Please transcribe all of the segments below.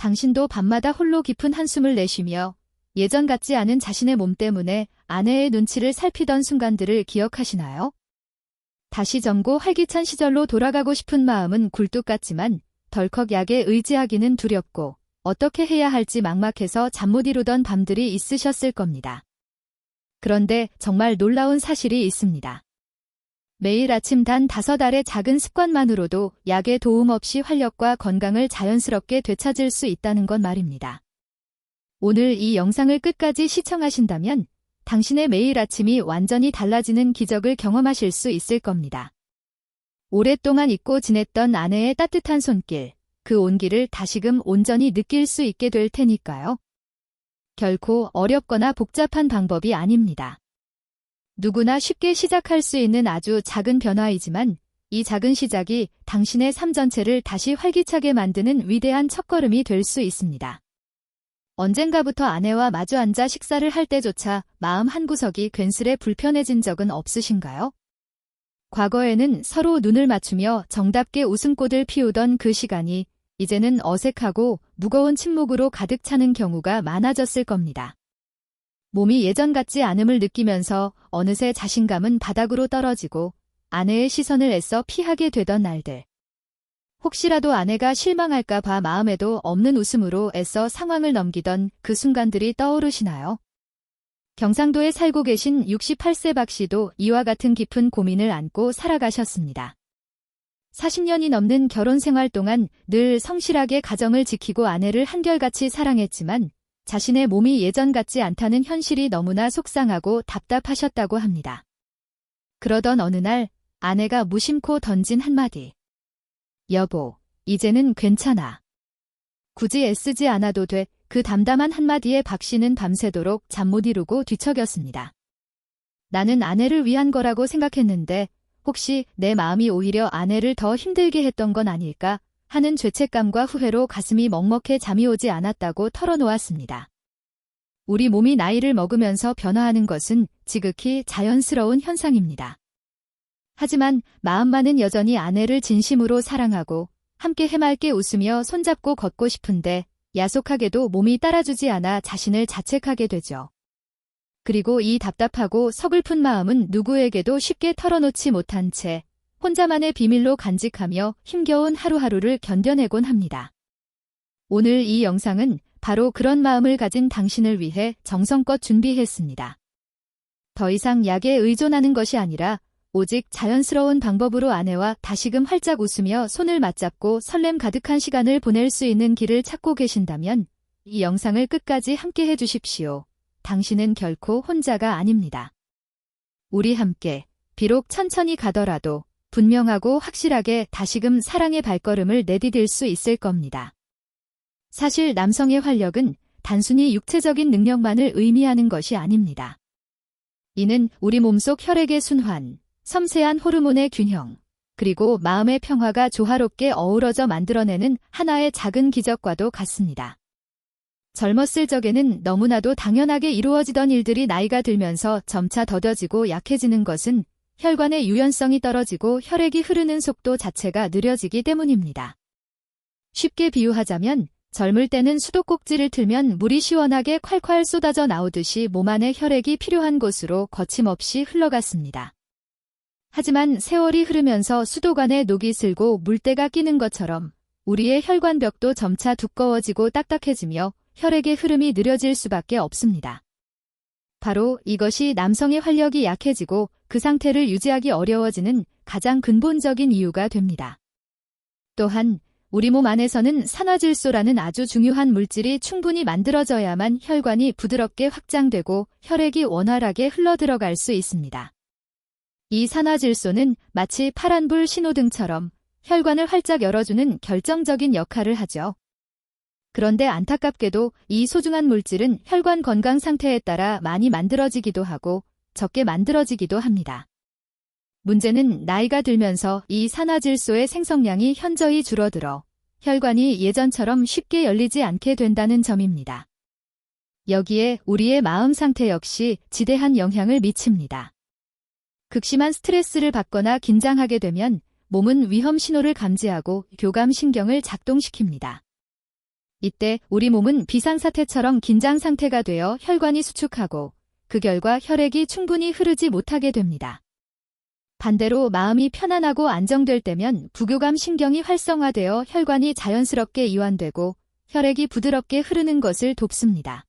당신도 밤마다 홀로 깊은 한숨을 내쉬며 예전 같지 않은 자신의 몸 때문에 아내의 눈치를 살피던 순간들을 기억하시나요? 다시 젊고 활기찬 시절로 돌아가고 싶은 마음은 굴뚝 같지만 덜컥 약에 의지하기는 두렵고 어떻게 해야 할지 막막해서 잠 못 이루던 밤들이 있으셨을 겁니다. 그런데 정말 놀라운 사실이 있습니다. 매일 아침 단 5알의 작은 습관만으로도 약의 도움 없이 활력과 건강을 자연스럽게 되찾을 수 있다는 건 말입니다. 오늘 이 영상을 끝까지 시청하신다면 당신의 매일 아침이 완전히 달라지는 기적을 경험하실 수 있을 겁니다. 오랫동안 잊고 지냈던 아내의 따뜻한 손길, 그 온기를 다시금 온전히 느낄 수 있게 될 테니까요. 결코 어렵거나 복잡한 방법이 아닙니다. 누구나 쉽게 시작할 수 있는 아주 작은 변화이지만 이 작은 시작이 당신의 삶 전체를 다시 활기차게 만드는 위대한 첫걸음이 될 수 있습니다. 언젠가부터 아내와 마주 앉아 식사를 할 때조차 마음 한구석이 괜스레 불편해진 적은 없으신가요? 과거에는 서로 눈을 맞추며 정답게 웃음꽃을 피우던 그 시간이 이제는 어색하고 무거운 침묵으로 가득 차는 경우가 많아졌을 겁니다. 몸이 예전 같지 않음을 느끼면서 어느새 자신감은 바닥으로 떨어지고 아내의 시선을 애써 피하게 되던 날들. 혹시라도 아내가 실망할까 봐 마음에도 없는 웃음으로 애써 상황을 넘기던 그 순간들이 떠오르시나요? 경상도에 살고 계신 68세 박 씨도 이와 같은 깊은 고민을 안고 살아가셨습니다. 40년이 넘는 결혼 생활 동안 늘 성실하게 가정을 지키고 아내를 한결같이 사랑했지만 자신의 몸이 예전 같지 않다는 현실이 너무나 속상하고 답답하셨다고 합니다. 그러던 어느 날 아내가 무심코 던진 한마디. 여보, 이제는 괜찮아. 굳이 애쓰지 않아도 돼. 그 담담한 한마디에 박 씨는 밤새도록 잠 못 이루고 뒤척였습니다. 나는 아내를 위한 거라고 생각했는데 혹시 내 마음이 오히려 아내를 더 힘들게 했던 건 아닐까 하는 죄책감과 후회로 가슴이 먹먹해 잠이 오지 않았다고 털어놓았습니다. 우리 몸이 나이를 먹으면서 변화하는 것은 지극히 자연스러운 현상입니다. 하지만 마음만은 여전히 아내를 진심으로 사랑하고 함께 해맑게 웃으며 손잡고 걷고 싶은데 야속하게도 몸이 따라주지 않아 자신을 자책하게 되죠. 그리고 이 답답하고 서글픈 마음은 누구에게도 쉽게 털어놓지 못한 채 혼자만의 비밀로 간직하며 힘겨운 하루하루를 견뎌내곤 합니다. 오늘 이 영상은 바로 그런 마음을 가진 당신을 위해 정성껏 준비했습니다. 더 이상 약에 의존하는 것이 아니라 오직 자연스러운 방법으로 아내와 다시금 활짝 웃으며 손을 맞잡고 설렘 가득한 시간을 보낼 수 있는 길을 찾고 계신다면 이 영상을 끝까지 함께 해주십시오. 당신은 결코 혼자가 아닙니다. 우리 함께 비록 천천히 가더라도 분명하고 확실하게 다시금 사랑의 발걸음을 내디딜 수 있을 겁니다. 사실 남성의 활력은 단순히 육체적인 능력만을 의미하는 것이 아닙니다. 이는 우리 몸속 혈액의 순환, 섬세한 호르몬의 균형, 그리고 마음의 평화가 조화롭게 어우러져 만들어내는 하나의 작은 기적과도 같습니다. 젊었을 적에는 너무나도 당연하게 이루어지던 일들이 나이가 들면서 점차 더뎌지고 약해지는 것은 혈관의 유연성이 떨어지고 혈액이 흐르는 속도 자체가 느려지기 때문입니다. 쉽게 비유하자면 젊을 때는 수도꼭지를 틀면 물이 시원하게 콸콸 쏟아져 나오듯이 몸 안의 혈액이 필요한 곳으로 거침없이 흘러갔습니다. 하지만 세월이 흐르면서 수도관에 녹이 슬고 물때가 끼는 것처럼 우리의 혈관벽도 점차 두꺼워지고 딱딱해지며 혈액의 흐름이 느려질 수밖에 없습니다. 바로 이것이 남성의 활력이 약해지고 그 상태를 유지하기 어려워지는 가장 근본적인 이유가 됩니다. 또한 우리 몸 안에서는 산화질소라는 아주 중요한 물질이 충분히 만들어져야만 혈관이 부드럽게 확장되고 혈액이 원활하게 흘러들어갈 수 있습니다. 이 산화질소는 마치 파란불 신호등처럼 혈관을 활짝 열어주는 결정적인 역할을 하죠. 그런데 안타깝게도 이 소중한 물질은 혈관 건강 상태에 따라 많이 만들어지기도 하고 적게 만들어지기도 합니다. 문제는 나이가 들면서 이 산화질소의 생성량이 현저히 줄어들어 혈관이 예전처럼 쉽게 열리지 않게 된다는 점입니다. 여기에 우리의 마음 상태 역시 지대한 영향을 미칩니다. 극심한 스트레스를 받거나 긴장하게 되면 몸은 위험 신호를 감지하고 교감신경을 작동시킵니다. 이때 우리 몸은 비상사태처럼 긴장 상태가 되어 혈관이 수축하고 그 결과 혈액이 충분히 흐르지 못하게 됩니다. 반대로 마음이 편안하고 안정될 때면 부교감 신경이 활성화되어 혈관이 자연스럽게 이완되고 혈액이 부드럽게 흐르는 것을 돕습니다.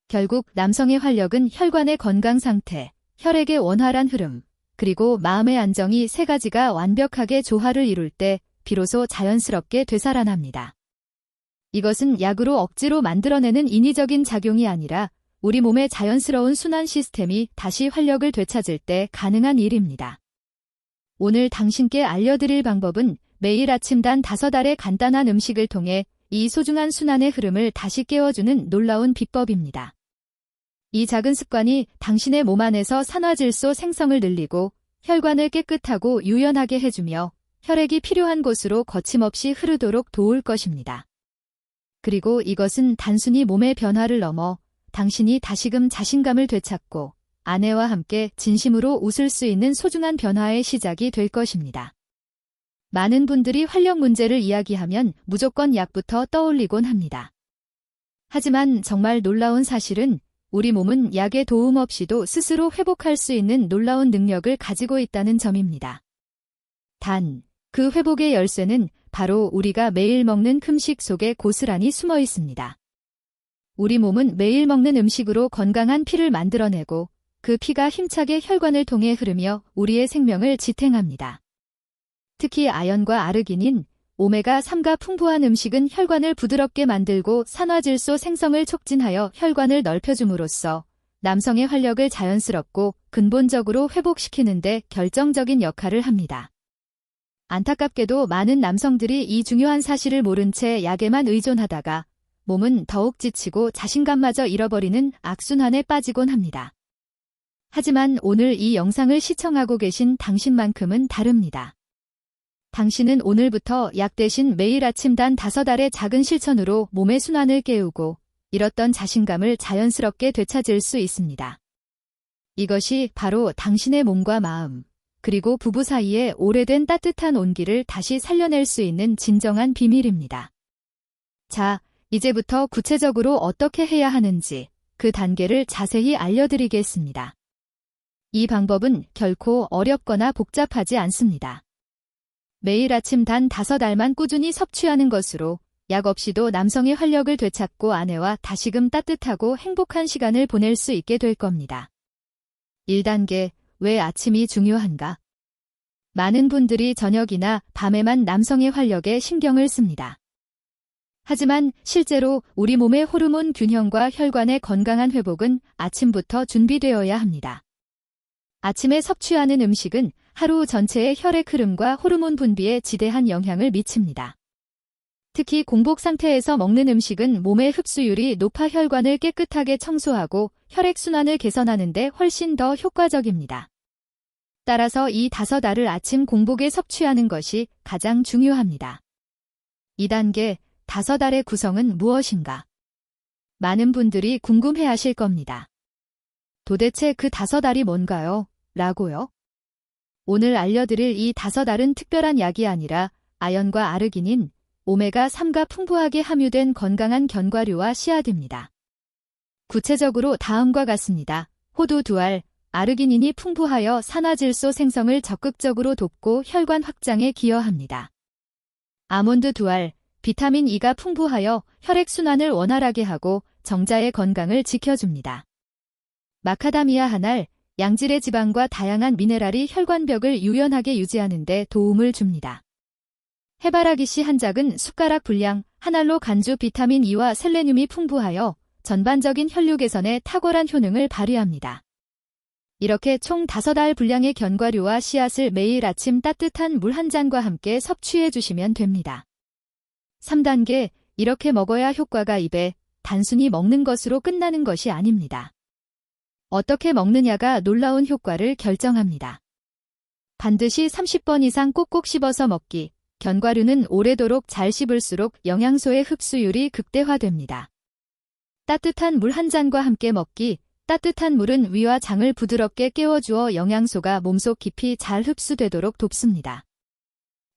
결국 남성의 활력은 혈관의 건강 상태, 혈액의 원활한 흐름, 그리고 마음의 안정이 세 가지가 완벽하게 조화를 이룰 때 비로소 자연스럽게 되살아납니다. 이것은 약으로 억지로 만들어내는 인위적인 작용이 아니라 우리 몸의 자연스러운 순환 시스템이 다시 활력을 되찾을 때 가능한 일입니다. 오늘 당신께 알려드릴 방법은 매일 아침 단 5알의 간단한 음식을 통해 이 소중한 순환의 흐름을 다시 깨워주는 놀라운 비법입니다. 이 작은 습관이 당신의 몸 안에서 산화질소 생성을 늘리고 혈관을 깨끗하고 유연하게 해주며 혈액이 필요한 곳으로 거침없이 흐르도록 도울 것입니다. 그리고 이것은 단순히 몸의 변화를 넘어 당신이 다시금 자신감을 되찾고 아내와 함께 진심으로 웃을 수 있는 소중한 변화의 시작이 될 것입니다. 많은 분들이 활력 문제를 이야기하면 무조건 약부터 떠올리곤 합니다. 하지만 정말 놀라운 사실은 우리 몸은 약의 도움 없이도 스스로 회복할 수 있는 놀라운 능력을 가지고 있다는 점입니다. 단, 그 회복의 열쇠는 바로 우리가 매일 먹는 음식 속에 고스란히 숨어 있습니다. 우리 몸은 매일 먹는 음식으로 건강한 피를 만들어내고 그 피가 힘차게 혈관을 통해 흐르며 우리의 생명을 지탱합니다. 특히 아연과 아르기닌, 오메가3가 풍부한 음식은 혈관을 부드럽게 만들고 산화질소 생성을 촉진하여 혈관을 넓혀줌으로써 남성의 활력을 자연스럽고 근본적으로 회복시키는 데 결정적인 역할을 합니다. 안타깝게도 많은 남성들이 이 중요한 사실을 모른 채 약에만 의존하다가 몸은 더욱 지치고 자신감마저 잃어버리는 악순환에 빠지곤 합니다. 하지만 오늘 이 영상을 시청하고 계신 당신만큼은 다릅니다. 당신은 오늘부터 약 대신 매일 아침 단 5알의 작은 실천으로 몸의 순환을 깨우고 잃었던 자신감을 자연스럽게 되찾을 수 있습니다. 이것이 바로 당신의 몸과 마음, 그리고 부부 사이의 오래된 따뜻한 온기를 다시 살려낼 수 있는 진정한 비밀입니다. 자, 이제부터 구체적으로 어떻게 해야 하는지 그 단계를 자세히 알려드리겠습니다. 이 방법은 결코 어렵거나 복잡하지 않습니다. 매일 아침 단 5알만 꾸준히 섭취하는 것으로 약 없이도 남성의 활력을 되찾고 아내와 다시금 따뜻하고 행복한 시간을 보낼 수 있게 될 겁니다. 1단계, 왜 아침이 중요한가? 많은 분들이 저녁이나 밤에만 남성의 활력에 신경을 씁니다. 하지만 실제로 우리 몸의 호르몬 균형과 혈관의 건강한 회복은 아침부터 준비되어야 합니다. 아침에 섭취하는 음식은 하루 전체의 혈액 흐름과 호르몬 분비에 지대한 영향을 미칩니다. 특히 공복 상태에서 먹는 음식은 몸의 흡수율이 높아 혈관을 깨끗하게 청소하고 혈액순환을 개선하는 데 훨씬 더 효과적입니다. 따라서 이 5알을 아침 공복에 섭취하는 것이 가장 중요합니다. 2단계, 5알의 구성은 무엇인가? 많은 분들이 궁금해하실 겁니다. 도대체 그 5알이 뭔가요? 라고요? 오늘 알려드릴 이 5알은 특별한 약이 아니라 아연과 아르기닌, 오메가3가 풍부하게 함유된 건강한 견과류와 씨앗입니다. 구체적으로 다음과 같습니다. 호두 2알, 아르기닌이 풍부하여 산화질소 생성을 적극적으로 돕고 혈관 확장에 기여합니다. 아몬드 2알, 비타민 E가 풍부하여 혈액순환을 원활하게 하고 정자의 건강을 지켜줍니다. 마카다미아 1알, 양질의 지방과 다양한 미네랄이 혈관벽을 유연하게 유지하는 데 도움을 줍니다. 해바라기 씨 한 작은 숟가락 분량, 한 알로 간주 비타민 E와 셀레늄이 풍부하여 전반적인 혈류 개선에 탁월한 효능을 발휘합니다. 이렇게 총 5알 분량의 견과류와 씨앗을 매일 아침 따뜻한 물 한 잔과 함께 섭취해 주시면 됩니다. 3단계, 이렇게 먹어야 효과가 입에 단순히 먹는 것으로 끝나는 것이 아닙니다. 어떻게 먹느냐가 놀라운 효과를 결정합니다. 반드시 30번 이상 꼭꼭 씹어서 먹기. 견과류는 오래도록 잘 씹을수록 영양소의 흡수율이 극대화됩니다. 따뜻한 물 한 잔과 함께 먹기. 따뜻한 물은 위와 장을 부드럽게 깨워주어 영양소가 몸속 깊이 잘 흡수되도록 돕습니다.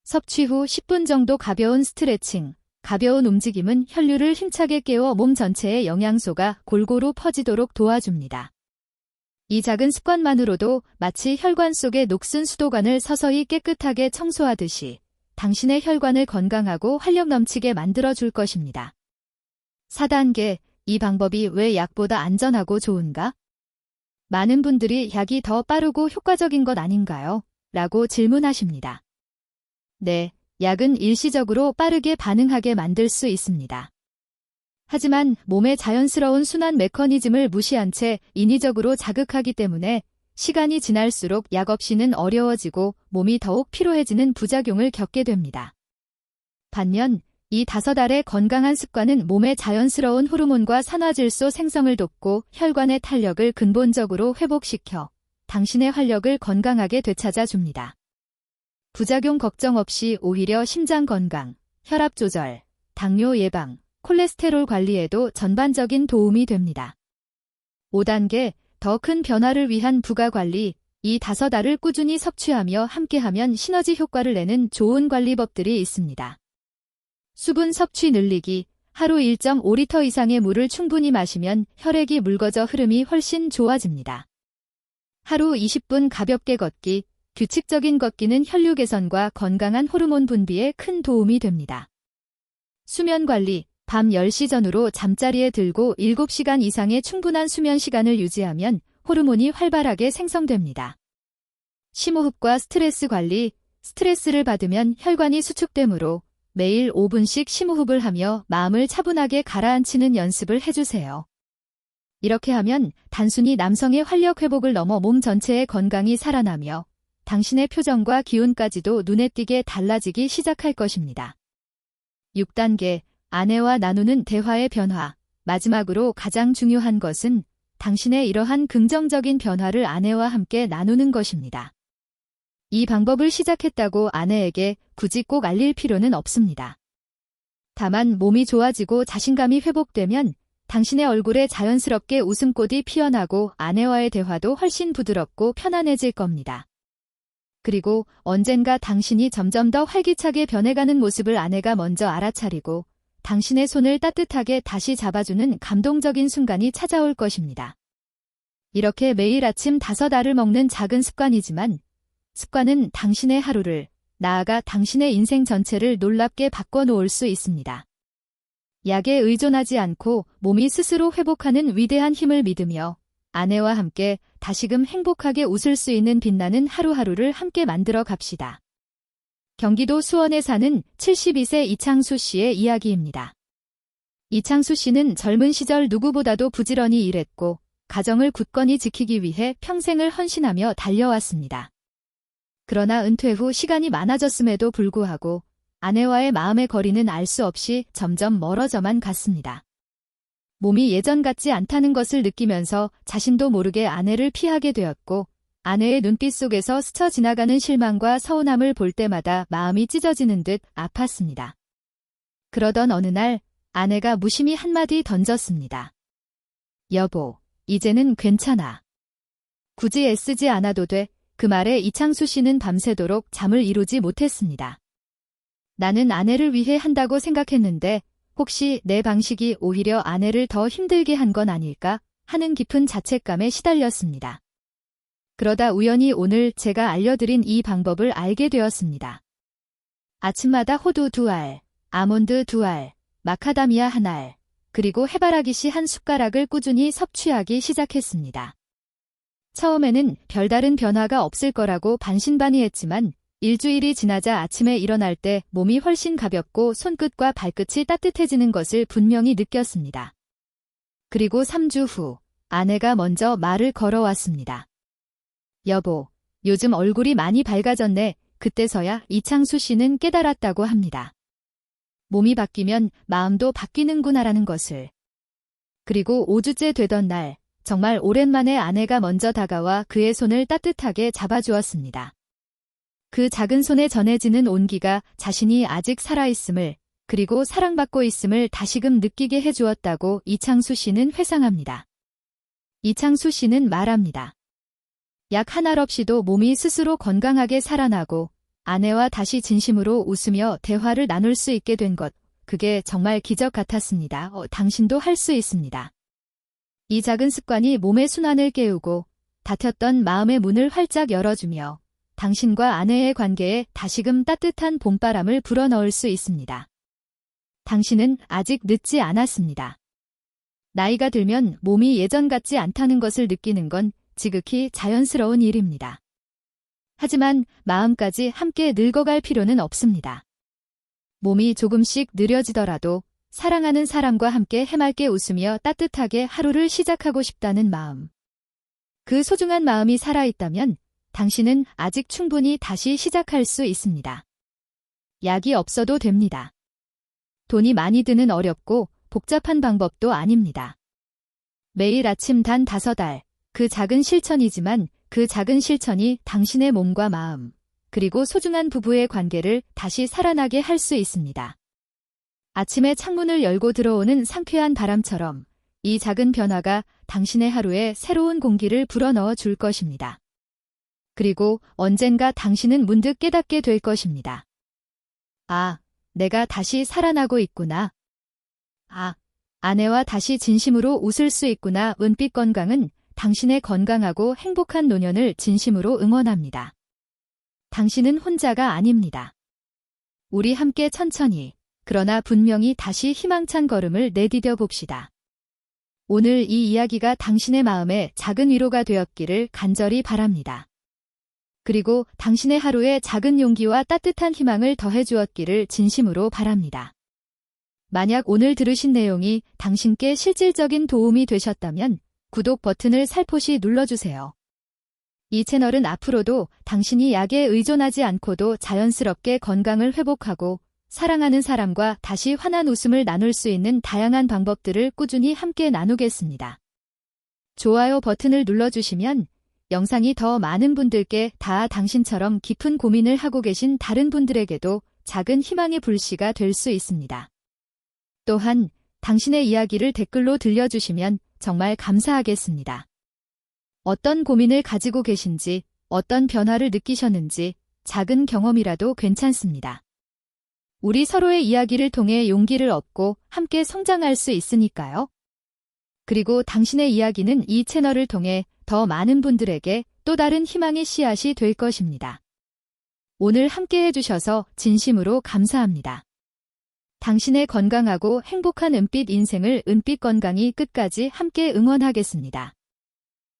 섭취 후 10분 정도 가벼운 스트레칭. 가벼운 움직임은 혈류를 힘차게 깨워 몸 전체에 영양소가 골고루 퍼지도록 도와줍니다. 이 작은 습관만으로도 마치 혈관 속의 녹슨 수도관을 서서히 깨끗하게 청소하듯이 당신의 혈관을 건강하고 활력 넘치게 만들어줄 것입니다. 4단계, 이 방법이 왜 약보다 안전하고 좋은가? 많은 분들이 약이 더 빠르고 효과적인 것 아닌가요? 라고 질문하십니다. 네, 약은 일시적으로 빠르게 반응하게 만들 수 있습니다. 하지만 몸의 자연스러운 순환 메커니즘을 무시한 채 인위적으로 자극하기 때문에 시간이 지날수록 약 없이는 어려워지고 몸이 더욱 피로해지는 부작용을 겪게 됩니다. 반면 이 5알의 건강한 습관은 몸의 자연스러운 호르몬과 산화질소 생성을 돕고 혈관의 탄력을 근본적으로 회복시켜 당신의 활력을 건강하게 되찾아 줍니다. 부작용 걱정 없이 오히려 심장 건강, 혈압 조절, 당뇨 예방, 콜레스테롤 관리에도 전반적인 도움이 됩니다. 5단계, 더 큰 변화를 위한 부가관리, 이 5알을 꾸준히 섭취하며 함께하면 시너지 효과를 내는 좋은 관리법들이 있습니다. 수분 섭취 늘리기, 하루 1.5리터 이상의 물을 충분히 마시면 혈액이 묽어져 흐름이 훨씬 좋아집니다. 하루 20분 가볍게 걷기, 규칙적인 걷기는 혈류 개선과 건강한 호르몬 분비에 큰 도움이 됩니다. 수면 관리, 밤 10시 전후로 잠자리에 들고 7시간 이상의 충분한 수면 시간을 유지하면 호르몬이 활발하게 생성됩니다. 심호흡과 스트레스 관리, 스트레스를 받으면 혈관이 수축되므로 매일 5분씩 심호흡을 하며 마음을 차분하게 가라앉히는 연습을 해주세요. 이렇게 하면 단순히 남성의 활력 회복을 넘어 몸 전체의 건강이 살아나며 당신의 표정과 기운까지도 눈에 띄게 달라지기 시작할 것입니다. 6단계, 아내와 나누는 대화의 변화. 마지막으로 가장 중요한 것은 당신의 이러한 긍정적인 변화를 아내와 함께 나누는 것입니다. 이 방법을 시작했다고 아내에게 굳이 꼭 알릴 필요는 없습니다. 다만 몸이 좋아지고 자신감이 회복되면 당신의 얼굴에 자연스럽게 웃음꽃이 피어나고 아내와의 대화도 훨씬 부드럽고 편안해질 겁니다. 그리고 언젠가 당신이 점점 더 활기차게 변해가는 모습을 아내가 먼저 알아차리고 당신의 손을 따뜻하게 다시 잡아주는 감동적인 순간이 찾아올 것입니다. 이렇게 매일 아침 5알을 먹는 작은 습관이지만 습관은 당신의 하루를, 나아가 당신의 인생 전체를 놀랍게 바꿔놓을 수 있습니다. 약에 의존하지 않고 몸이 스스로 회복하는 위대한 힘을 믿으며 아내와 함께 다시금 행복하게 웃을 수 있는 빛나는 하루하루를 함께 만들어 갑시다. 경기도 수원에 사는 72세 이창수 씨의 이야기입니다. 이창수 씨는 젊은 시절 누구보다도 부지런히 일했고 가정을 굳건히 지키기 위해 평생을 헌신하며 달려왔습니다. 그러나 은퇴 후 시간이 많아졌음에도 불구하고 아내와의 마음의 거리는 알 수 없이 점점 멀어져만 갔습니다. 몸이 예전 같지 않다는 것을 느끼면서 자신도 모르게 아내를 피하게 되었고 아내의 눈빛 속에서 스쳐 지나가는 실망과 서운함을 볼 때마다 마음이 찢어지는 듯 아팠습니다. 그러던 어느 날 아내가 무심히 한마디 던졌습니다. 여보, 이제는 괜찮아. 굳이 애쓰지 않아도 돼. 그 말에 이창수 씨는 밤새도록 잠을 이루지 못했습니다. 나는 아내를 위해 한다고 생각했는데 혹시 내 방식이 오히려 아내를 더 힘들게 한 건 아닐까 하는 깊은 자책감에 시달렸습니다. 그러다 우연히 오늘 제가 알려드린 이 방법을 알게 되었습니다. 아침마다 호두 2알, 아몬드 2알, 마카다미아 1알, 그리고 해바라기씨 1숟가락을 꾸준히 섭취하기 시작했습니다. 처음에는 별다른 변화가 없을 거라고 반신반의했지만 일주일이 지나자 아침에 일어날 때 몸이 훨씬 가볍고 손끝과 발끝이 따뜻해지는 것을 분명히 느꼈습니다. 그리고 3주 후 아내가 먼저 말을 걸어왔습니다. 여보, 요즘 얼굴이 많이 밝아졌네. 그때서야 이창수 씨는 깨달았다고 합니다. 몸이 바뀌면 마음도 바뀌는구나라는 것을. 그리고 5주째 되던 날 정말 오랜만에 아내가 먼저 다가와 그의 손을 따뜻하게 잡아주었습니다. 그 작은 손에 전해지는 온기가 자신이 아직 살아있음을 그리고 사랑받고 있음을 다시금 느끼게 해주었다고 이창수 씨는 회상합니다. 이창수 씨는 말합니다. 약 한 알 없이도 몸이 스스로 건강하게 살아나고 아내와 다시 진심으로 웃으며 대화를 나눌 수 있게 된 것, 그게 정말 기적 같았습니다. 당신도 할 수 있습니다. 이 작은 습관이 몸의 순환을 깨우고 닫혔던 마음의 문을 활짝 열어주며 당신과 아내의 관계에 다시금 따뜻한 봄바람을 불어넣을 수 있습니다. 당신은 아직 늦지 않았습니다. 나이가 들면 몸이 예전 같지 않다는 것을 느끼는 건 지극히 자연스러운 일입니다. 하지만 마음까지 함께 늙어갈 필요는 없습니다. 몸이 조금씩 느려지더라도 사랑하는 사람과 함께 해맑게 웃으며 따뜻하게 하루를 시작하고 싶다는 마음. 그 소중한 마음이 살아있다면 당신은 아직 충분히 다시 시작할 수 있습니다. 약이 없어도 됩니다. 돈이 많이 드는 어렵고 복잡한 방법도 아닙니다. 매일 아침 단 5알, 그 작은 실천이지만 그 작은 실천이 당신의 몸과 마음, 그리고 소중한 부부의 관계를 다시 살아나게 할 수 있습니다. 아침에 창문을 열고 들어오는 상쾌한 바람처럼 이 작은 변화가 당신의 하루에 새로운 공기를 불어넣어 줄 것입니다. 그리고 언젠가 당신은 문득 깨닫게 될 것입니다. 아, 내가 다시 살아나고 있구나. 아, 아내와 다시 진심으로 웃을 수 있구나. 은빛 건강은 당신의 건강하고 행복한 노년을 진심으로 응원합니다. 당신은 혼자가 아닙니다. 우리 함께 천천히, 그러나 분명히 다시 희망찬 걸음을 내디뎌 봅시다. 오늘 이 이야기가 당신의 마음에 작은 위로가 되었기를 간절히 바랍니다. 그리고 당신의 하루에 작은 용기와 따뜻한 희망을 더해 주었기를 진심으로 바랍니다. 만약 오늘 들으신 내용이 당신께 실질적인 도움이 되셨다면 구독 버튼을 살포시 눌러주세요. 이 채널은 앞으로도 당신이 약에 의존하지 않고도 자연스럽게 건강을 회복하고 사랑하는 사람과 다시 환한 웃음을 나눌 수 있는 다양한 방법들을 꾸준히 함께 나누겠습니다. 좋아요 버튼을 눌러주시면 영상이 더 많은 분들께 닿아 당신처럼 깊은 고민을 하고 계신 다른 분들에게도 작은 희망의 불씨가 될 수 있습니다. 또한 당신의 이야기를 댓글로 들려주시면 정말 감사하겠습니다. 어떤 고민을 가지고 계신지, 어떤 변화를 느끼셨는지 작은 경험이라도 괜찮습니다. 우리 서로의 이야기를 통해 용기를 얻고 함께 성장할 수 있으니까요. 그리고 당신의 이야기는 이 채널을 통해 더 많은 분들에게 또 다른 희망의 씨앗이 될 것입니다. 오늘 함께 해주셔서 진심으로 감사합니다. 당신의 건강하고 행복한 은빛 인생을 은빛 건강이 끝까지 함께 응원하겠습니다.